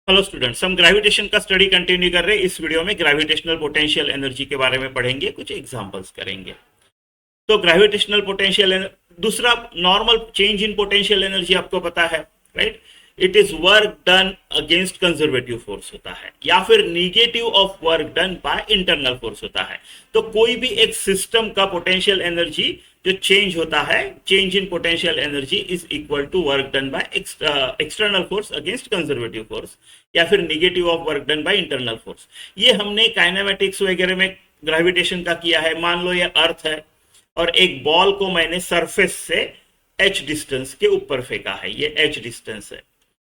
Hello students, हम gravitation का study continue कर रहे हैं। इस वीडियो में ग्रेविटेशनल पोटेंशियल एनर्जी के बारे में पढ़ेंगे, कुछ एग्जांपल्स करेंगे। तो ग्रेविटेशनल पोटेंशियल, दूसरा normal change in potential energy आपको पता है, right. It is work done against conservative force होता है, या फिर negative of work done by internal force होता है। तो कोई भी एक सिस्टम का पोटेंशियल एनर्जी जो चेंज होता है, change in potential energy is equal to work done by external force against conservative force, या फिर negative of work done by internal force. ये हमने काइनेमेटिक्स वगैरह में ग्रेविटेशन का किया है। मान लो ये अर्थ है और एक बॉल को मैंने सरफेस से h डिस्टेंस के ऊपर फेंका है, ये h डिस्टेंस है,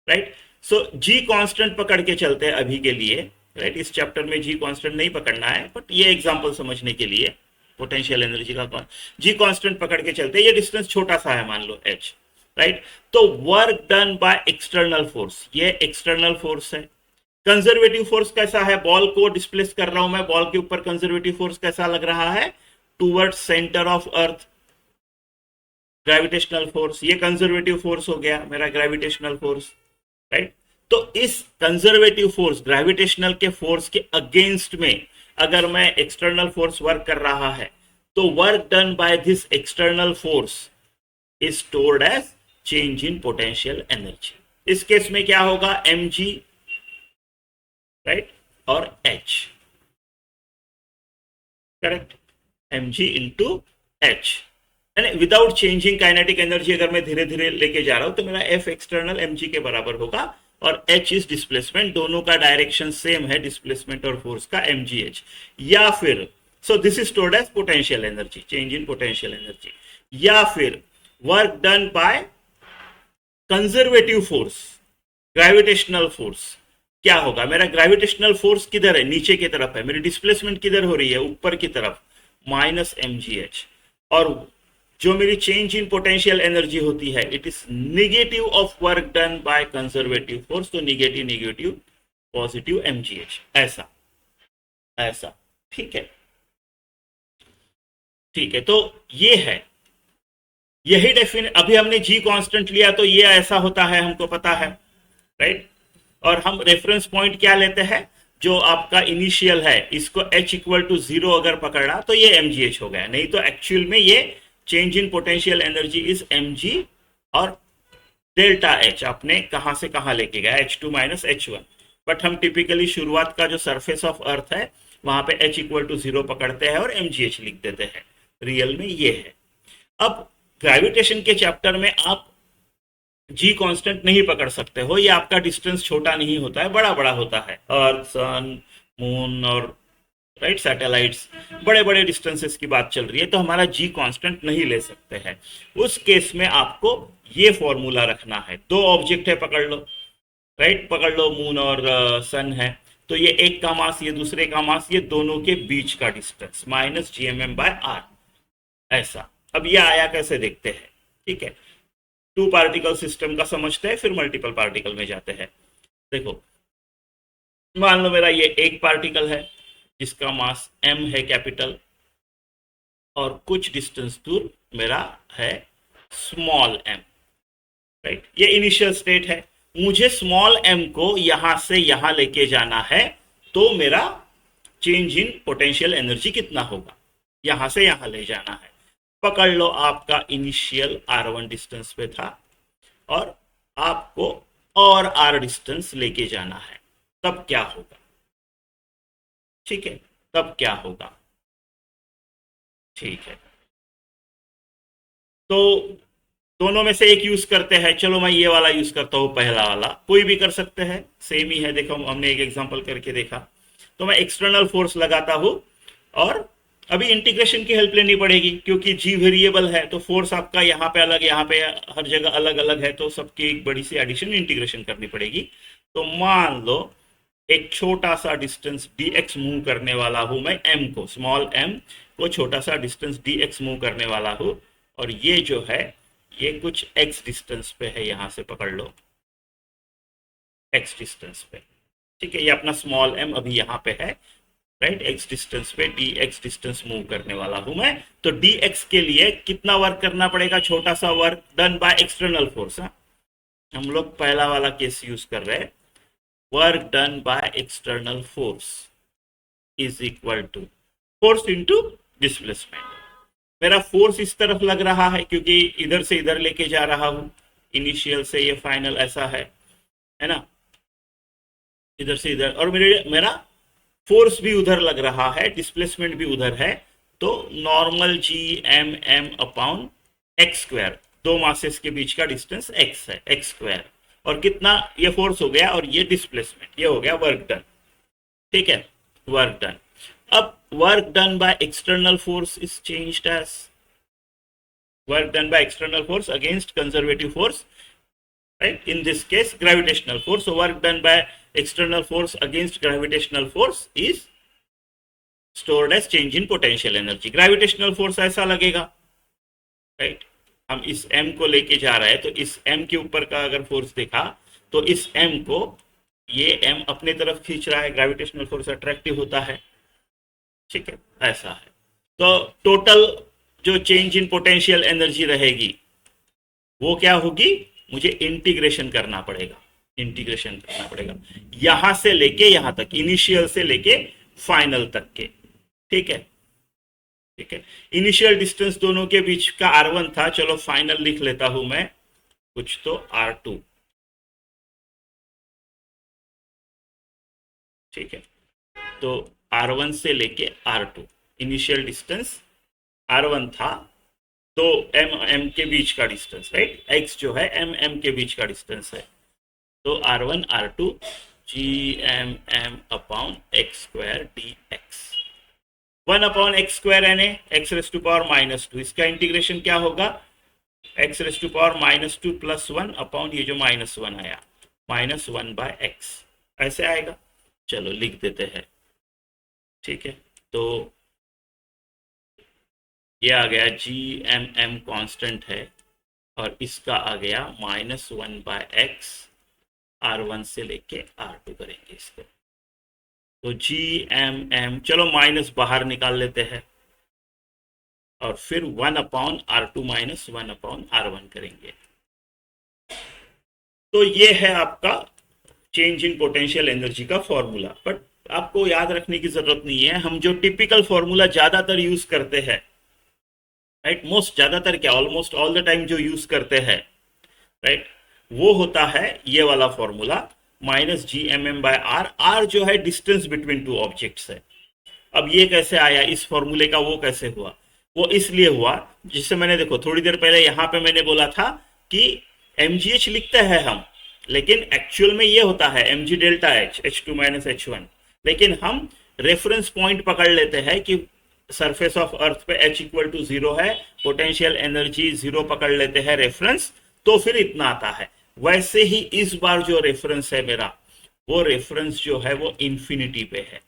राइट। सो g कांस्टेंट पकड़ के चलते हैं अभी के लिए, राइट। इस चैप्टर में g कांस्टेंट नहीं पकड़ना है, बट ये एग्जांपल समझने के लिए पोटेंशियल एनर्जी का g कांस्टेंट पकड़ के चलते हैं। ये डिस्टेंस छोटा सा है, मान लो h, राइट। तो work done by external force, ये एक्सटर्नल फोर्स है। कंजर्वेटिव फोर्स कैसा है? बॉल को डिस्प्लेस कर रहा हूं मैं, बॉल के ऊपर कंजर्वेटिव फोर्स कैसा लग रहा है? Towards centre of earth, gravitational force. ये कंजर्वेटिव फोर्स हो गया मेरा ग्रेविटेशनल फोर्स, राइट। तो इस कंजर्वेटिव फोर्स, ग्रेविटेशनल के फोर्स के अगेंस्ट में अगर मैं एक्सटर्नल फोर्स वर्क कर रहा है, तो work done by this external force is stored as change in potential energy. इस केस में क्या होगा? mg, राइट, और h, correct. mg into h, without changing kinetic energy अगर मैं धीरे धीरे लेके जा रहा हूं तो मेरा f एक्सटर्नल mg के बराबर होगा, और h इज डिस्प्लेसमेंट, दोनों का डायरेक्शन सेम है, डिस्प्लेसमेंट और फोर्स का, mgh। या फिर so this is stored as potential energy, change in potential energy. या फिर work done by conservative force, gravitational force. क्या होगा? मेरा ग्रेविटेशनल फोर्स किधर है? नीचे की तरफ है। मेरी डिस्प्लेसमेंट किधर हो रही है? ऊपर की तरफ, माइनस mgh। और जो मेरी चेंज इन पोटेंशियल एनर्जी होती है, it is negative of work done by conservative force, तो निगेटिव निगेटिव पॉजिटिव mgh, ऐसा ऐसा, ठीक है। ठीक है, तो ये है, यही डेफिनेट। अभी हमने g कांस्टेंट लिया तो ये ऐसा होता है, हमको पता है, राइट। और हम रेफरेंस पॉइंट क्या लेते हैं? जो आपका इनिशियल है, इसको h इक्वल टू 0 अगर पकड़ा तो ये mgh हो गया। नहीं तो एक्चुअल में ये change in potential energy is mg, और डेल्टा h आपने कहां से कहां लेके गया, h2 माइनस h1। बट हम टिपिकली शुरुआत का जो सरफेस ऑफ अर्थ है वहां पे h इक्वल टू 0 पकड़ते हैं और mgh लिख देते हैं। रियल में ये है। अब ग्रेविटेशन के चैप्टर में आप जी कांस्टेंट नहीं पकड़ सकते हो, ये आपका डिस्टेंस छोटा नहीं होता है, बड़ा बड़ा होता है। अर्थ, सन, मून और राइट सैटेलाइट्स, बड़े बड़े डिस्टेंसेस की बात चल रही है, तो हमारा जी कांस्टेंट नहीं ले सकते हैं। उस केस में आपको ये फॉर्मूला रखना है। दो ऑब्जेक्ट है, पकड़ लो, राइट, पकड़ लो, मून और सन है। तो ये एक का मास, ये दूसरे का मास, ये दोनों के बीच का डिस्टेंस माइनस gmm/r, ऐसा। अब ये आया कैसे देखते हैं, ठीक है। टू पार्टिकल सिस्टम का समझते हैं, फिर मल्टीपल पार्टिकल में जाते हैं। देखो, मान लो मेरा ये एक पार्टिकल है जिसका मास m है, कैपिटल, और कुछ डिस्टेंस दूर मेरा है स्मॉल m, राइट। ये इनिशियल स्टेट है। मुझे स्मॉल m को यहां से यहां लेके जाना है, तो मेरा चेंज इन पोटेंशियल एनर्जी कितना होगा? यहां से यहां ले जाना है। पकड़ लो, आपका इनिशियल r1 डिस्टेंस पे था और आपको और r डिस्टेंस लेके जाना है, तब क्या होगा? ठीक है, तब क्या होगा? ठीक है, तो दोनों में से एक यूज करते हैं। चलो मैं ये वाला यूज करता हूं, पहला वाला। कोई भी कर सकते हैं, सेम ही है। देखो, हमने एक एग्जांपल करके देखा। तो मैं एक्सटर्नल फोर्स लगाता हूं, और अभी इंटीग्रेशन की हेल्प लेनी पड़ेगी, क्योंकि जी वेरिएबल है, तो फोर्स आपका यहाँ पे अलग, यहाँ पे हर जगह अलग अलग है, तो सबकी एक बड़ी सी एडिशन इंटीग्रेशन करनी पड़ेगी। तो मान लो एक छोटा सा डिस्टेंस dx मूव करने वाला हूं मैं, m को, स्मॉल m को छोटा सा डिस्टेंस dx मूव करने वाला हूं, और ये जो है ये कुछ x डिस्टेंस पे है, यहां से पकड़ लो, x डिस्टेंस पे, ठीक है। ये अपना स्मॉल m अभी यहाँ पे है, राइट, x डिस्टेंस पे dx डिस्टेंस मूव करने वाला हूं मैं। तो dx के लिए कितना वर्क करना पड़ेगा? छोटा सा work done by external force. हम लोग पहला वाला केस यूज कर रहे हैं। Work done by external force is equal to force into displacement. मेरा फोर्स इस तरफ लग रहा है क्योंकि इधर से इधर लेके जा रहा हूं, इनिशियल से ये फाइनल ऐसा है ना, इधर से इधर, और मेरा फोर्स भी उधर लग रहा है, डिस्प्लेसमेंट भी उधर है। तो normal G M M upon x square, दो मासेस के बीच का डिस्टेंस एक्स है, एक्स स्क्वायर, और कितना ये फोर्स हो गया और ये डिस्प्लेसमेंट, ये हो गया वर्क डन। ठीक है, वर्क डन। अब work done by external force is changed as work done by external force against conservative force, right? In this case gravitational force. So work done by external force against gravitational force is stored as change in potential energy. gravitational force ऐसा लगेगा, right? हम इस m को लेके जा रहे हैं, तो इस m के ऊपर का अगर फोर्स देखा तो इस m को ये m अपने तरफ खींच रहा है, ग्रेविटेशनल फोर्स अट्रैक्टिव होता है। ठीक है, ऐसा है। तो टोटल जो चेंज इन पोटेंशियल एनर्जी रहेगी वो क्या होगी, मुझे इंटीग्रेशन करना पड़ेगा, इंटीग्रेशन करना पड़ेगा यहां से लेके यहां तक, इनिशियल से लेके फाइनल तक के। ठीक है, ठीक है। इनिशियल डिस्टेंस दोनों के बीच का r1 था, चलो फाइनल लिख लेता हूं मैं कुछ तो r2। ठीक है, तो r1 से लेके r2 इनिशियल डिस्टेंस r1 था, तो एम एम के बीच का डिस्टेंस, राइट? x जो है एम एम के बीच का डिस्टेंस है, तो r1 r2 G M M upon x square d x, 1 upon x square n a x raise to power -2, इसका इंटीग्रेशन क्या होगा, x raise to power -2 plus 1 upon ये जो -1 आया, -1 बाय एक्स, ऐसे आएगा। चलो लिख देते हैं। ठीक है, तो ये आ गया जी एम एम कॉन्स्टेंट है, और इसका आ गया -1 बाय एक्स, r1 से लेके r2 करेंगे इसको, तो जी एम एम, चलो माइनस बाहर निकाल लेते हैं, और फिर 1 upon r2 minus 1 upon r1 करेंगे। तो ये है आपका चेंज इन पोटेंशियल एनर्जी का फॉर्मूला। बट आपको याद रखने की जरूरत नहीं है, हम जो टिपिकल फॉर्मूला ज्यादातर यूज करते हैं, राइट, मोस्ट, ज्यादातर क्या, ऑलमोस्ट ऑल द टाइम जो यूज करते हैं, राइट, वो होता है ये वाला formula, minus G M M by r. R जो है डिस्टेंस बिटवीन टू ऑब्जेक्ट्स है। अब ये कैसे आया, इस फॉर्मूले का वो कैसे हुआ, वो इसलिए हुआ, जिससे मैंने देखो थोड़ी देर पहले यहां पे मैंने बोला था कि mgh लिखते हैं हम, लेकिन एक्चुअल में ये होता है mg delta h, h2 minus h1, लेकिन हम रेफरेंस पॉइंट पकड़ लेते हैं कि सरफेस ऑफ अर्थ पे h इक्वल टू 0 है, पोटेंशियल एनर्जी 0 पकड़ लेते हैं रेफरेंस, तो फिर इतना आता है। वैसे ही इस बार जो रेफरेंस है मेरा, वो रेफरेंस जो है वो इंफिनिटी पे है,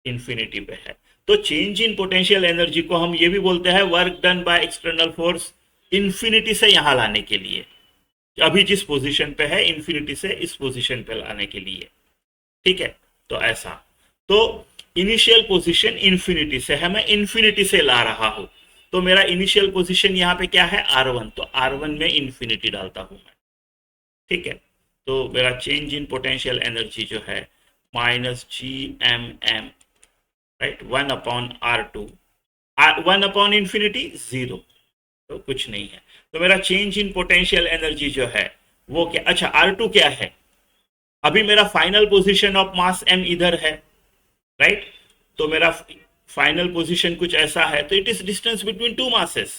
इंफिनिटी पे है। तो चेंज इन पोटेंशियल एनर्जी को हम ये भी बोलते हैं work done by external force infinity से यहां लाने के लिए, अभी जिस पोजीशन पे है इंफिनिटी से इस पोजीशन पे लाने के लिए। ठीक है, तो ऐसा, तो इनिशियल पोजीशन इंफिनिटी से है, मैं इंफिनिटी से ला रहा हूं, तो मेरा इनिशियल पोजीशन यहाँ पे क्या है, r1, तो r1 में इंफिनिटी डालता हूं मैं। ठीक है, तो मेरा चेंज इन पोटेंशियल एनर्जी जो है minus G M M, right, 1 upon r2, 1 upon infinity 0, तो कुछ नहीं है। तो मेरा चेंज इन पोटेंशियल एनर्जी जो है वो क्या, अच्छा r2 क्या है, अभी मेरा final position of mass m इधर है, राइट, तो मेरा फाइनल पोजीशन कुछ ऐसा है, तो it is distance between two masses,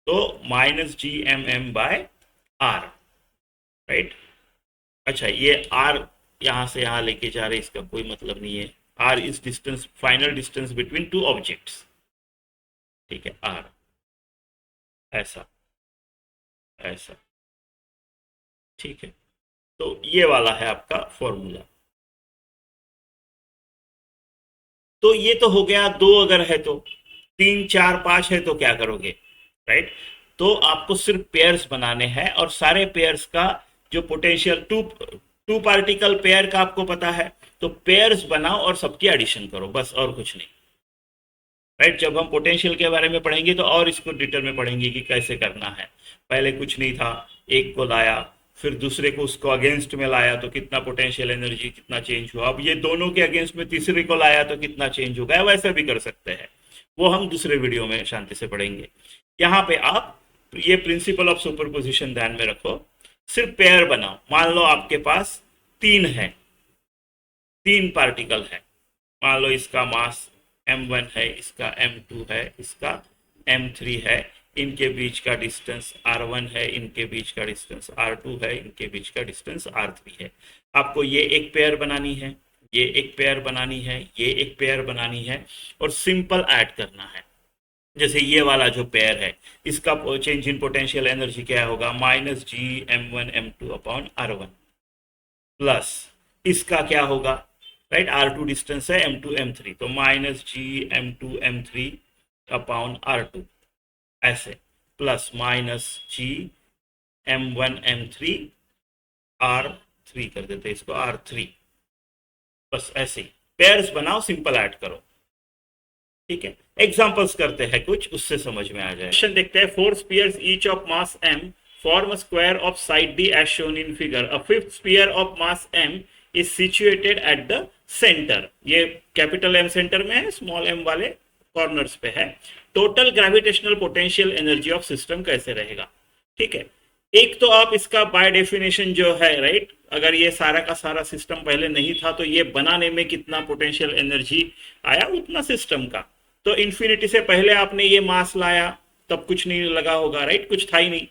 तो minus G M M by R, right. अच्छा, ये r यहां से यहां लेके जा रहे, इसका कोई मतलब नहीं है, r is distance, final distance between two objects. ठीक है, r ऐसा, ऐसा। ठीक है, तो ये वाला है आपका फॉर्मूला। तो ये तो हो गया, दो अगर है तो, 3 4 5 है तो क्या करोगे, राइट? तो आपको सिर्फ पेयर्स बनाने हैं, और सारे पेयर्स का जो पोटेंशियल, टू पार्टिकल पेयर का आपको पता है, तो पेयर्स बनाओ और सबकी एडिशन करो, बस, और कुछ नहीं, राइट? जब हम पोटेंशियल के बारे में पढ़ेंगे तो और इसको डिटेल में पढ़ेंगे कि कैसे करना है। पहले कुछ नहीं था, एक को लाया, फिर दूसरे को उसको अगेंस्ट में लाया तो कितना पोटेंशियल एनर्जी कितना चेंज हुआ, अब ये दोनों के अगेंस्ट में तीसरे को लाया तो कितना चेंज होगा, वैसा भी कर सकते हैं। वो हम दूसरे वीडियो में शांति से पढ़ेंगे। यहाँ पे आप ये प्रिंसिपल ऑफ सुपरपोजिशन ध्यान में रखो, सिर्फ पेयर बनाओ। मान लो आपके पास तीन है, तीन पार्टिकल है, मान लो इसका मास m1 है, इसका m2 है, इसका m3 है, इनके बीच का डिस्टेंस r1 है, इनके बीच का डिस्टेंस r2 है, इनके बीच का डिस्टेंस r3 है। आपको ये एक पेयर बनानी है, ये एक पेयर बनानी है, ये एक पेयर बनानी है और सिंपल ऐड करना है। जैसे ये वाला जो पेयर है इसका चेंज इन पोटेंशियल एनर्जी क्या होगा, -Gm1m2 अपॉन r1 प्लस इसका क्या होगा, राइट, r2 डिस्टेंस है, m2 m3, तो -Gm2m3 अपॉन r2 ऐसे, प्लस -Gm1m3 r3 कर देते इसको r3, बस ऐसे पेयर्स बनाओ, सिंपल ऐड करो। ठीक है, एग्जांपल्स करते हैं कुछ, उससे समझ में आ जाए। क्वेश्चन देखते हैं, 4 spheres each of mass m form a square of side D as shown in figure. A fifth sphere of mass m is situated at the center. ये कैपिटल M सेंटर में है, स्मॉल m वाले corners पे है। Total gravitational potential energy of system कैसे रहेगा। ठीक है, एक तो आप इसका बाय डेफिनेशन जो है, राइट, अगर ये सारा का सारा सिस्टम पहले नहीं था तो ये बनाने में कितना पोटेंशियल एनर्जी आया उतना सिस्टम का। तो इन्फिनिटी से पहले आपने ये मास लाया तब कुछ नहीं लगा होगा, राइट, कुछ था ही नहीं।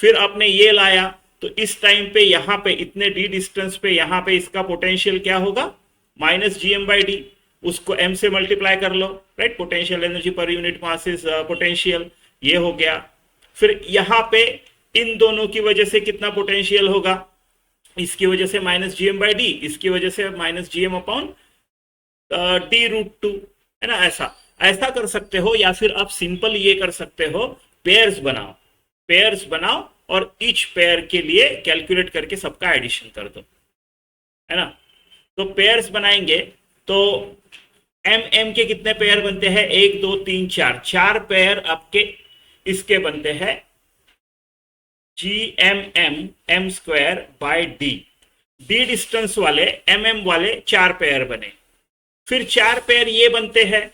फिर आपने ये लाया तो इस टाइम पे यहाँ पे इतने डी डिस्टेंस पे यहाँ पे इसका पोटेंशियल क्या होगा, -Gm/d, उसको m से मल्टीप्लाई कर लो, right, potential energy per unit mass is potential, ये हो गया। फिर यहाँ पे इन दोनों की वजह से कितना पोटेंशियल होगा, इसकी वजह से -Gm/d, इसकी वजह से -Gm अपॉन d√2, है ना। ऐसा ऐसा कर सकते हो, या फिर आप सिंपल ये कर सकते हो, पेयर्स बनाओ, पेयर्स बनाओ और ईच पेयर के लिए कैलकुलेट करके सबका एडिशन कर दो, है ना। तो पेयर्स बनाएंगे तो m के कितने पेयर बनते हैं, 1 2 3 4, 4 पेयर आपके इसके बनते हैं Gmm m²/d, d डिस्टेंस वाले mm वाले 4 पेयर बने। फिर 4 पेयर ये बनते हैं,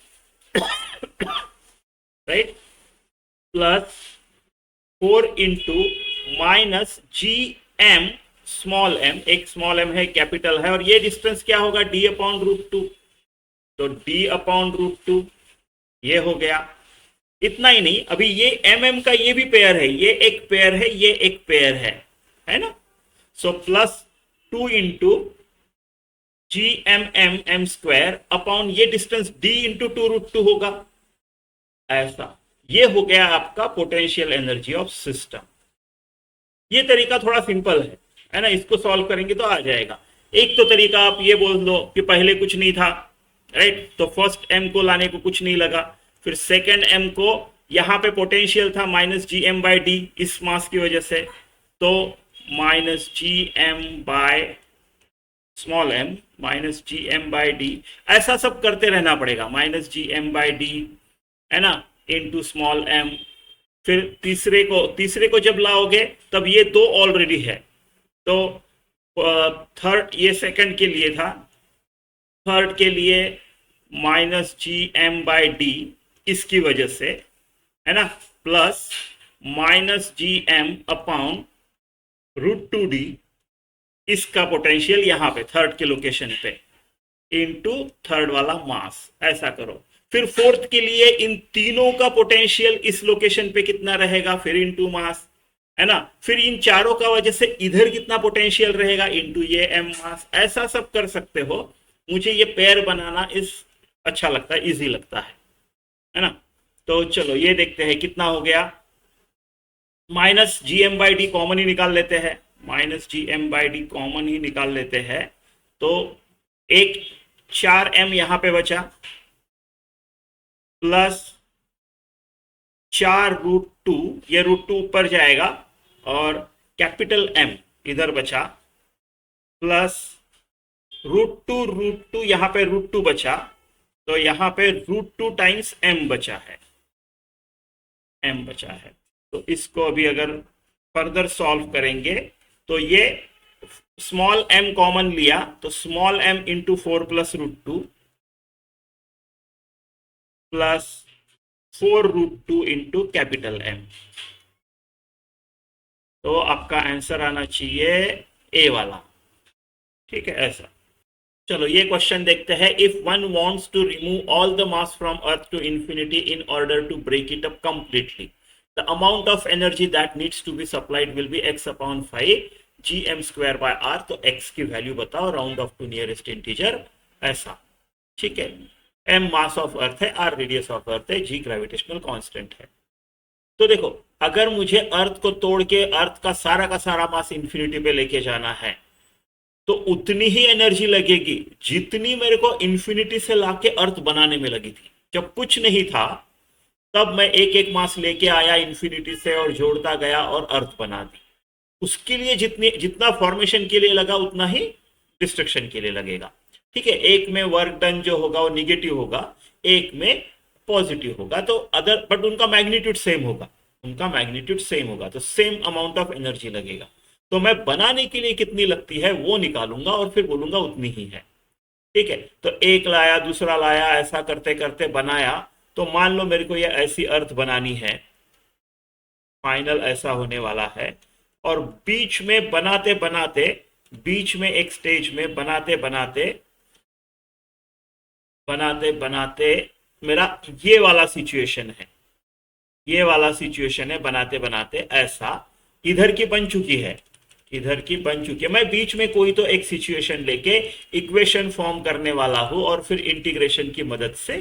right, plus 4 into -Gm small m, एक स्मॉल m है, कैपिटल है, और ये डिस्टेंस क्या होगा, d/√2, तो d/√2 ये हो गया। इतना ही नहीं, अभी ये mm का ये भी पेयर है, ये एक पेयर है, ये एक पेयर है ना। So plus 2 into Gmm m² upon ये डिस्टेंस d इंटू 2√2 होगा, ऐसा। ये हो गया आपका पोटेंशियल एनर्जी ऑफ सिस्टम। ये तरीका थोड़ा सिंपल है ना, इसको सॉल्व करेंगे तो आ जाएगा। एक तो तरीका आप ये बोल दो कि पहले कुछ नहीं था, राइट, तो फर्स्ट m को लाने को कुछ नहीं लगा, फिर सेकेंड m को यहाँ पे पोटेंशियल था -Gm/d इस मास की वजह से, तो -Gm/d, ऐसा सब करते रहना पड़ेगा, -Gm/d, है ना, इंटू स्मॉल m। फिर तीसरे को जब लाओगे तब ये 2 ऑलरेडी है, तो थर्ड, ये सेकंड के लिए था, थर्ड के लिए -Gm/d इसकी वजह से, है ना, प्लस -Gm अपॉन √2d इसका पोटेंशियल यहाँ पे थर्ड के लोकेशन पे, इनटू थर्ड वाला मास, ऐसा करो। फिर फोर्थ के लिए इन तीनों का पोटेंशियल इस लोकेशन पे कितना रहेगा, फिर इनटू मास, है ना। फिर इन चारों का वजह से इधर कितना पोटेंशियल रहेगा, इनटू ये m मास, ऐसा सब कर सकते हो। मुझे ये पेयर बनाना अच्छा लगता है, इजी लगता है ना। तो चलो ये देखते हैं कितना हो गया, -Gm/d कॉमन ही निकाल लेते हैं, -Gm/d कॉमन ही निकाल लेते हैं, तो एक 4m यहां पे बचा, प्लस 4√2, ये √2 ऊपर जाएगा, और कैपिटल M इधर बचा, प्लस √2 यहां पे √2 बचा, तो यहां पे √2 टाइम्स m बचा है, m बचा है। तो इसको अभी अगर फर्दर सॉल्व करेंगे तो ये स्मॉल m कॉमन लिया तो small m into 4 + √2 plus 4 √2 into capital M। तो आपका आंसर आना चाहिए ए वाला। ठीक है, ऐसा। चलो ये क्वेश्चन देखते हैं। If one wants to remove all the mass from earth to infinity in order to break it up completely, the amount of energy that needs to be supplied will be x/5 gm²/r। तो x की value बताओ, round off to nearest integer, ऐसा। ठीक है, m mass of अर्थ है, r radius of अर्थ है, g gravitational constant है। तो देखो, अगर मुझे अर्थ को तोड़ के अर्थ का सारा मास इंफिनिटी पे लेके जाना है तो उतनी ही एनर्जी लगेगी जितनी मेरे को इंफिनिटी से लाके अर्थ बनाने में लगी थी। जब कुछ नहीं था तब मैं एक एक मास लेके आया इंफिनिटी से और जोड़ता गया और अर्थ बना दी। उसके लिए जितना फॉर्मेशन के लिए लगा उतना ही डिस्ट्रक्शन के लिए लगेगा। ठीक है, एक में वर्क डन जो होगा वो निगेटिव होगा, एक में पॉजिटिव होगा, तो अदर बट उनका मैग्नीट्यूड सेम होगा, तो सेम अमाउंट ऑफ एनर्जी लगेगा। तो मैं बनाने के लिए कितनी लगती है वो निकालूंगा और फिर बोलूंगा उतनी ही है। ठीक है, तो एक लाया, दूसरा लाया, ऐसा करते करते बनाया। तो मान लो मेरे को ये ऐसी अर्थ बनानी है, फाइनल ऐसा होने वाला है। और बीच में बनाते बनाते, बीच में एक स्टेज में बनाते बनाते मेरा ये वाला सिचुएशन है, बनाते बनाते ऐसा इधर की बन चुकी है, मैं बीच में कोई तो एक सिचुएशन लेके इक्वेशन फॉर्म करने वाला हूं और फिर इंटीग्रेशन की मदद से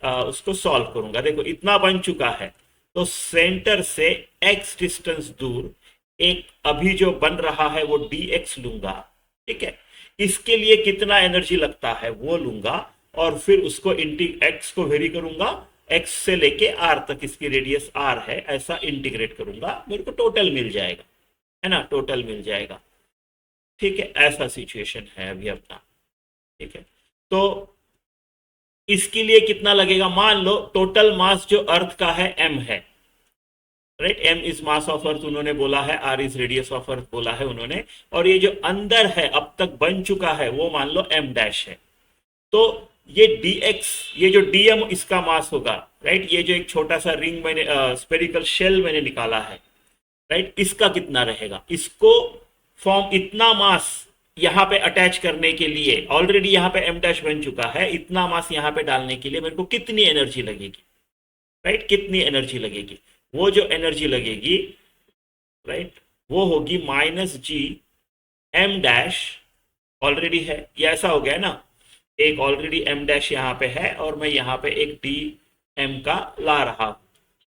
उसको सॉल्व करूंगा। देखो इतना बन चुका है, तो सेंटर से x डिस्टेंस दूर एक अभी जो बन रहा है वो dx लूंगा। ठीक है, इसके लिए कितना एनर्जी लगता है वो लूंगा और फिर उसको x को वेरी करूंगा, x से लेके r तक, इसकी रेडियस r है, ऐसा इंटीग्रेट करूंगा, मेरे को टोटल मिल जाएगा, है ना, टोटल मिल जाएगा। ठीक है, ऐसा सिचुएशन है अभी अपना। ठीक है, तो इसके लिए कितना लगेगा, मान लो टोटल मास जो अर्थ का है m है, right, m is mass of अर्थ उन्होंने बोला है, r इज रेडियस ऑफ अर्थ बोला है उन्होंने, और ये जो अंदर है अब तक बन चुका है वो मान लो m डैश है। तो ये dx, ये जो dm इसका मास होगा, राइट, ये जो एक छोटा सा रिंग मैंने स्पेरिकल शेल मैंने निकाला है, राइट, इसका कितना रहेगा, इसको फॉर्म इतना मास यहां पे अटैच करने के लिए, ऑलरेडी यहां पे m डैश बन चुका है, इतना मास यहां पे डालने के लिए मेरे को कितनी एनर्जी लगेगी, राइट, कितनी एनर्जी लगेगी, वो जो एनर्जी लगेगी, राइट, वो होगी -g m डैश, ऑलरेडी है, ये ऐसा हो गया ना, एक ऑलरेडी m डैश यहाँ पे है और मैं यहाँ पे एक dm का ला रहा हूं,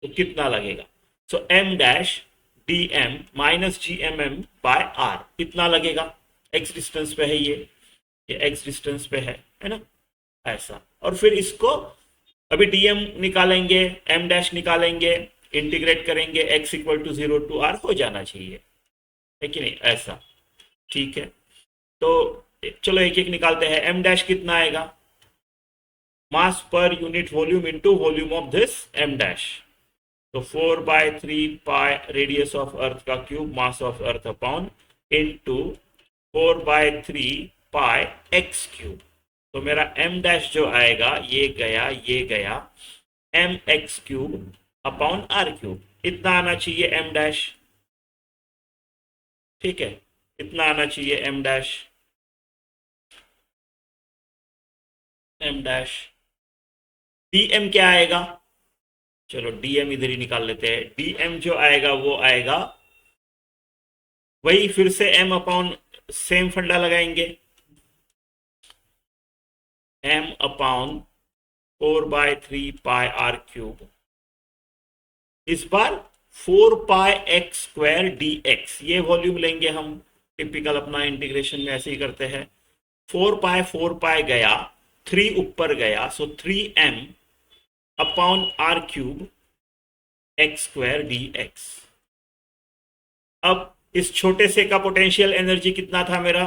तो कितना लगेगा, so m dash dm minus gmm by r, इतना लगेगा। x डिस्टेंस पे है, ये x डिस्टेंस पे है ना, ऐसा। और फिर इसको अभी dm निकालेंगे, m डैश निकालेंगे, इंटीग्रेट करेंगे, x = 0 to r हो जाना चाहिए, है कि नहीं, ऐसा। ठीक है, तो चलो एक एक निकालते हैं। m डैश कितना आएगा, mass per unit volume into volume of this m dash, तो 4/3 पाई रेडियस ऑफ अर्थ का cube mass of Earth upon into 4/3 pi x cube. तो मेरा m डैश जो आएगा, ये गया mx cube upon r cube, इतना आना चाहिए m डैश। ठीक है, इतना आना चाहिए m डैश, dm क्या आएगा, चलो dm इधर ही निकाल लेते हैं। dm जो आएगा वो आएगा वही, फिर से m अपॉन सेम फंडा लगाएंगे, m अपॉन 4/3 पाई r क्यूब, इस बार 4 पाई x² dx, ये वॉल्यूम लेंगे हम, टिपिकल अपना इंटीग्रेशन में ऐसे ही करते हैं। 4 पाई गया, 3 ऊपर गया, सो 3m upon r cube x² dx। अब इस छोटे से का पोटेंशियल एनर्जी कितना था मेरा,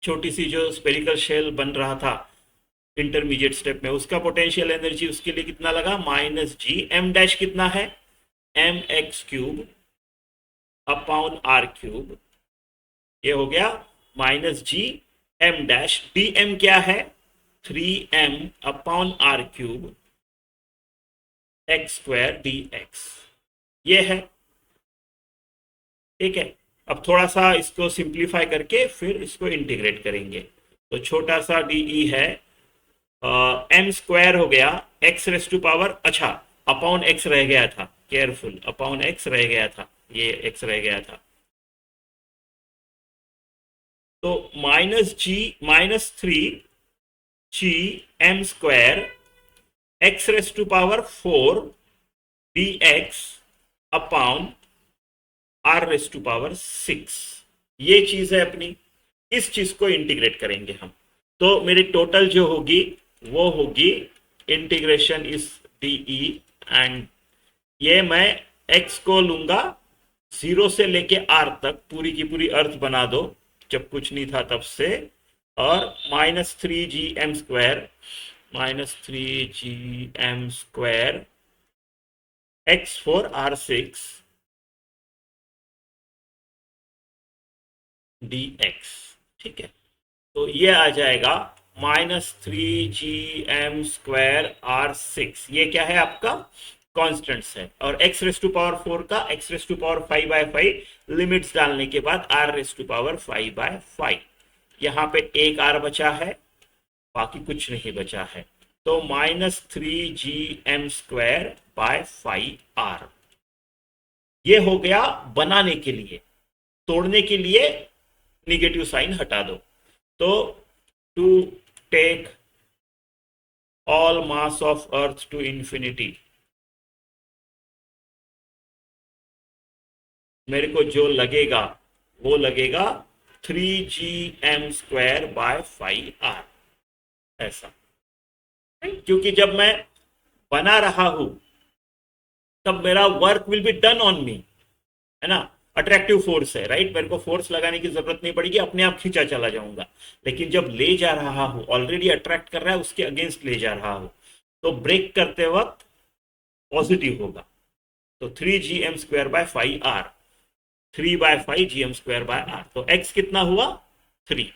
छोटी सी जो स्पेरिकल शेल बन रहा था इंटरमीडिएट स्टेप में, उसका पोटेंशियल एनर्जी उसके लिए कितना लगा, -g, m डैश कितना है, mx cube upon r cube ये हो गया minus G m dash, d m क्या है 3m upon r cube x square d x, ये है। ठीक है, अब थोड़ा सा इसको सिंप्लीफाई करके फिर इसको इंटीग्रेट करेंगे। तो छोटा सा डीई है एम स्क्वायर हो गया एक्स रेस टू पावर, अच्छा अपॉन एक्स रह गया था, केयरफुल अपॉन एक्स रह गया था, ये एक्स रह गया था। तो -3 m square x raise to power 4 dx upon r raise to power 6, ये चीज है अपनी। इस चीज को इंटीग्रेट करेंगे हम, तो मेरी टोटल जो होगी वो होगी इंटीग्रेशन इस डी एंड ये मैं x को लूंगा 0 से लेके r तक, पूरी की पूरी अर्थ बना दो जब कुछ नहीं था तब से, और -3gm square -3gm square x4 r6 dx। ठीक है, तो ये आ जाएगा -3gm स्क्वायर r6, ये क्या है आपका कॉन्स्टेंट्स है, और x रेस टू पावर 4 का x raise to power 5/5 limits डालने के बाद r रेस टू पावर 5/5, यहाँ पे एक r बचा है, बाकी कुछ नहीं बचा है। तो -3gm स्क्वायर बाय 5r, ये हो गया बनाने के लिए। तोड़ने के लिए निगेटिव साइन हटा दो। तो to take all mass of earth to infinity, मेरे को जो लगेगा वो लगेगा 3gm स्क्वायर बाय 5r, ऐसा। क्योंकि जब मैं बना रहा हूं तब मेरा work will be done on me, है ना, अट्रैक्टिव फोर्स है, राइट, मेरे को फोर्स लगाने की जरूरत नहीं पड़ेगी, अपने आप खींचा चला जाऊंगा। लेकिन जब ले जा रहा हूं, ऑलरेडी अट्रैक्ट कर रहा है, उसके अगेंस्ट ले जा रहा हूं, तो ब्रेक करते वक्त पॉजिटिव होगा। तो 3gm square by 5r, 3/5 gm square by r, तो x कितना हुआ 3।